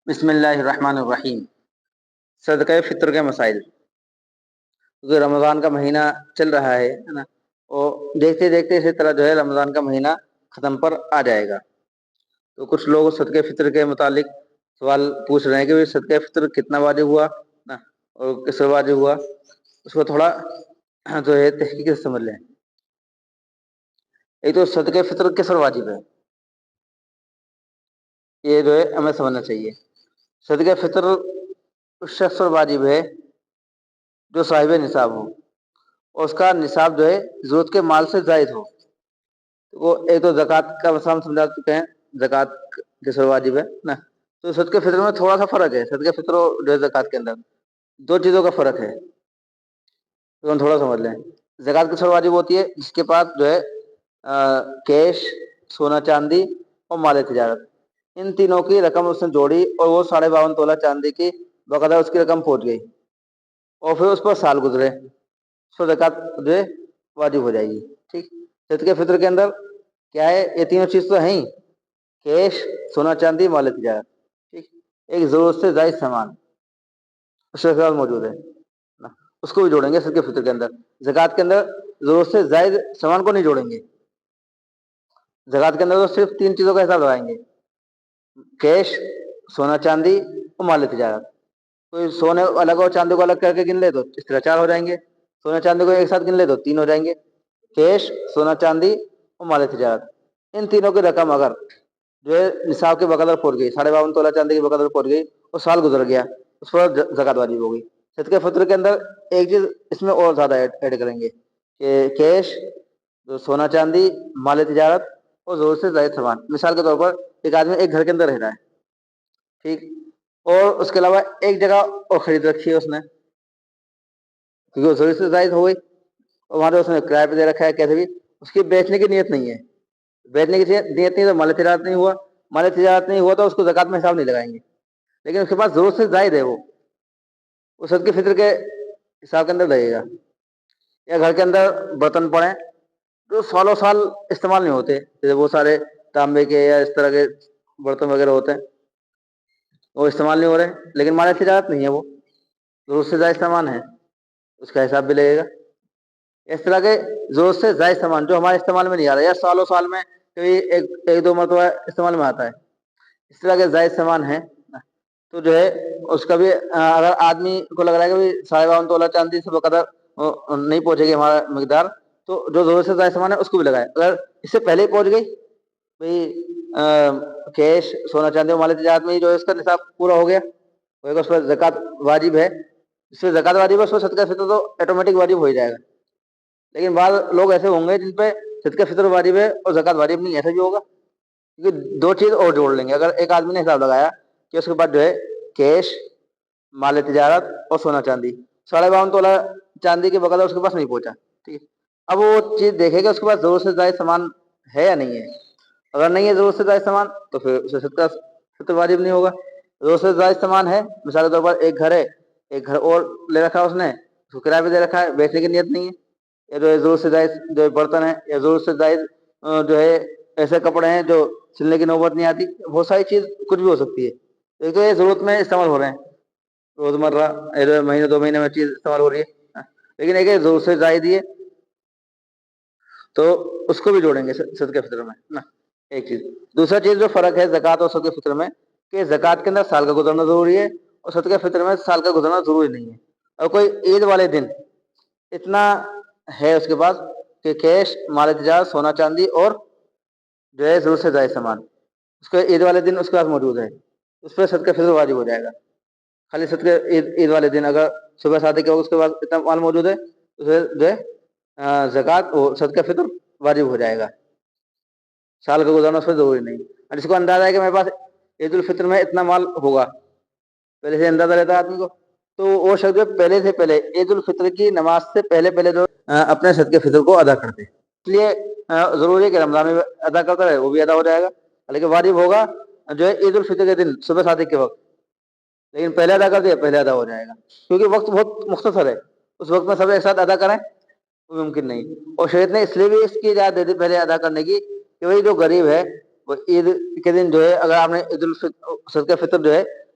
بسم اللہ الرحمن الرحیم۔ صدقہ فطر کے مسائل۔ کیونکہ رمضان کا مہینہ چل رہا ہے نا، اور دیکھتے دیکھتے اسی طرح جو ہے رمضان کا مہینہ ختم پر آ جائے گا، تو کچھ لوگ صدقہ فطر کے متعلق سوال پوچھ رہے ہیں کہ صدقہ فطر کتنا واجب ہوا نا، اور کس پر واجب ہوا، اس کو تھوڑا جو ہے تحقیق سے سمجھ لیں۔ ایک تو صدقہ فطر کس پر واجب ہے، یہ جو ہے ہمیں سمجھنا چاہیے۔ صدقہ فطر اس شخص پر واجب ہے جو صاحب نصاب ہو، اور اس کا نصاب جو ہے ضرورت کے مال سے زائد ہو۔ وہ ایک تو زکوٰۃ کا مسئلہ ہم سمجھا چکے ہیں، زکوٰۃ کس پر واجب ہے نا، تو صدقہ فطر میں تھوڑا سا فرق ہے۔ صدقہ فطر اور جو ہے زکوٰۃ کے اندر دو چیزوں کا فرق ہے، تو ہم تھوڑا سمجھ لیں۔ زکوٰۃ کس پر واجب ہوتی ہے؟ جس کے پاس جو ہے کیش، سونا چاندی اور مال تجارت، ان تینوں کی رقم اس نے جوڑی اور وہ 52.5 تولہ چاندی کی بقدر اس کی رقم پہنچ گئی، اور پھر اس پر سال گزرے، سو زکوٰۃ جو ہے واجب ہو جائے گی۔ ٹھیک، صدقہ فطر کے اندر کیا ہے؟ یہ تینوں چیز تو ہیں ہی، کیش، سونا چاندی، مال تجارت، ٹھیک، ایک ضرورت سے زائد سامان اس کے ساتھ موجود ہے، اس کو بھی جوڑیں گے صدقہ فطر کے اندر۔ زکوٰۃ کے اندر ضرورت سے زائد سامان کو نہیں جوڑیں گے، زکوٰۃ کے اندر تو صرف تین چیزوں کا حساب لگائیں گے، کیش، سونا چاندی اور مال تجارت۔ کوئی سونے الگ اور چاندی کو الگ کر کے گن لے تو اس طرح چار ہو جائیں گے، سونا چاندی کو ایک ساتھ گن لے تو تین ہو جائیں گے، کیش، سونا چاندی اور مال تجارت۔ ان تینوں کی رقم اگر جو ہے نصاب کے بقدر پہنچ گئی، 52.5 تولہ چاندی کے بقدر پہنچ گئی اور سال گزر گیا، اس پر زکوٰۃ واجب ہو گئی۔ صدقہ فطر کے اندر ایک چیز اس میں اور زیادہ ایڈ کریں گے کہ کیش، سونا چاندی، مال تجارت اور ضرورت سے زائد سامان۔ مثال کے طور پر ایک آدمی ایک گھر کے اندر رہ رہا ہے، ٹھیک، اور اس کے علاوہ ایک جگہ اور خرید رکھی ہے اس نے، کیونکہ وہ ضرورت سے زائد ہو گئی، اور وہاں پہ اس نے کرایہ پہ دے رکھا ہے، کیسے بھی اس کی بیچنے کی نیت نہیں ہے، بیچنے کی نیت نہیں تو مال تجارت نہیں ہوا، مال تجارت نہیں ہوا تو اس کو زکوٰۃ میں حساب نہیں لگائیں گے۔ لیکن اس کے پاس ضرورت سے زائد ہے، وہ صدقہ فطر کے حساب کے اندر لگے گا۔ یا گھر کے اندر برتن پڑے جو سالوں سال استعمال نہیں ہوتے، جیسے وہ سارے تانبے کے یا اس طرح کے برتن وغیرہ ہوتے ہیں، وہ استعمال نہیں ہو رہے، لیکن مال تجارت نہیں ہے، وہ ضرورت سے زائد سامان ہے، اس کا حساب بھی لگے گا۔ اس طرح کے ضرورت سے زائد سامان جو ہمارے استعمال میں نہیں آ رہا، یا سالوں سال میں کبھی ایک دو مرتبہ استعمال میں آتا ہے، اس طرح کے زائد سامان ہیں، تو جو ہے اس کا بھی اگر آدمی کو لگ رہا ہے کہ 52.5 تولہ چاندی سے بقدر نہیں پہنچے گی ہمارا مقدار، تو جو ضرورت سے زائد سامان ہے اس کو بھی لگائے۔ اگر اس سے پہلے ہی پہنچ گئی بھائی کیش، سونا چاندی اور مال تجارت میں جو ہے اس کا نصاب پورا ہو گیا، اس پر زکوٰۃ واجب ہے، اس پہ زکوٰۃ واجب ہے، اس پر صدقہ فطر تو آٹومیٹک واجب ہو ہی جائے گا۔ لیکن بعض لوگ ایسے ہوں گے جن پہ صدقہ فطر واجب ہے اور زکوٰۃ واجب نہیں، ایسا بھی ہوگا، کیونکہ دو چیز اور جوڑ لیں گے۔ اگر ایک آدمی نے حساب لگایا کہ اس کے بعد جو ہے کیش، مال تجارت اور سونا چاندی، 52.5 تولہ چاندی کے بقدر اس کے پاس نہیں پہنچا، ٹھیک ہے، اب وہ چیز دیکھے گا اس کے پاس ضرورت سے زائد سامان ہے یا نہیں ہے۔ اگر نہیں ہے ضرورت سے زائد سامان تو پھر اسے صدقہ فطر واجب نہیں ہوگا۔ ضرورت سے زائد سامان ہے، مثال کے طور پر ایک گھر ہے، ایک گھر اور لے رکھا ہے اس نے، اس کو کرایہ پہ دے رکھا ہے، بیچنے کی نیت نہیں ہے، یا جو ہے ضرورت سے زائد جو ہے برتن ہے، یا ضرورت سے زائد جو ہے ایسے کپڑے ہیں جو سلنے کی نوبت نہیں آتی، بہت ساری چیز کچھ بھی ہو سکتی ہے۔ ایک تو یہ ضرورت میں استعمال ہو رہے ہیں، روزمرہ مہینے دو مہینے میں چیز استعمال ہو رہی ہے، لیکن ایک ضرورت سے زائد ہی ہے، تو اس کو بھی جوڑیں گے صدقہ فطر میں نا، ایک چیز۔ دوسرا چیز جو فرق ہے زکوٰۃ اور صدقہ فطر میں، کہ زکوٰۃ کے اندر سال کا گزرنا ضروری ہے، اور صدقہ فطر میں سال کا گزرنا ضروری نہیں ہے۔ اور کوئی عید والے دن اتنا ہے اس کے پاس کہ کیش، مال تجارت، سونا چاندی اور جو ہے ضرورت سے زائد سامان، اس کو عید والے دن اس کے پاس موجود ہے، اس پہ صدقہ فطر واجب ہو جائے گا۔ خالی صدقہ عید والے دن اگر صبح شادی کے وقت اس کے پاس اتنا مال موجود ہے، اسے جو ہے زکوٰۃ اور صدقہ فطر واجب ہو جائے گا، سال کا گزارنا اس پہ ضروری نہیں۔ اور جس کو اندازہ ہے کہ میرے پاس عید الفطر میں اتنا مال ہوگا، پہلے سے اندازہ رہتا ہے آدمی کو، تو وہ شخص جو پہلے سے پہلے عید الفطر کی نماز سے پہلے جو اپنے صدقہ فطر کو ادا کرتے ہیں، اس لیے ضروری ہے کہ رمضان میں ادا کرتا ہے، وہ بھی ادا ہو جائے گا، لیکن واجب ہوگا جو ہے عید الفطر کے دن صبح صادق کے وقت، لیکن پہلے ادا کر دیا پہلے ادا ہو جائے گا، کیونکہ وقت بہت مختصر ہے، اس وقت میں سب ایک ساتھ ادا کریں وہ ممکن نہیں۔ اور شریعت نے اس لیے بھی اس کی اجازت دے دی پہلے ادا کرنے کی کہ وہی جو غریب ہے وہ عید کے دن جو ہے اگر آپ نے عید الفطر صدقہ فطر جو ہے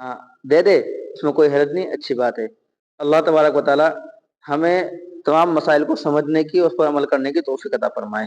ہاں، دے دے، اس میں کوئی حرج نہیں، اچھی بات ہے۔ اللہ تبارک و تعالی ہمیں تمام مسائل کو سمجھنے کی، اس پر عمل کرنے کی توفیق عطا فرمائے۔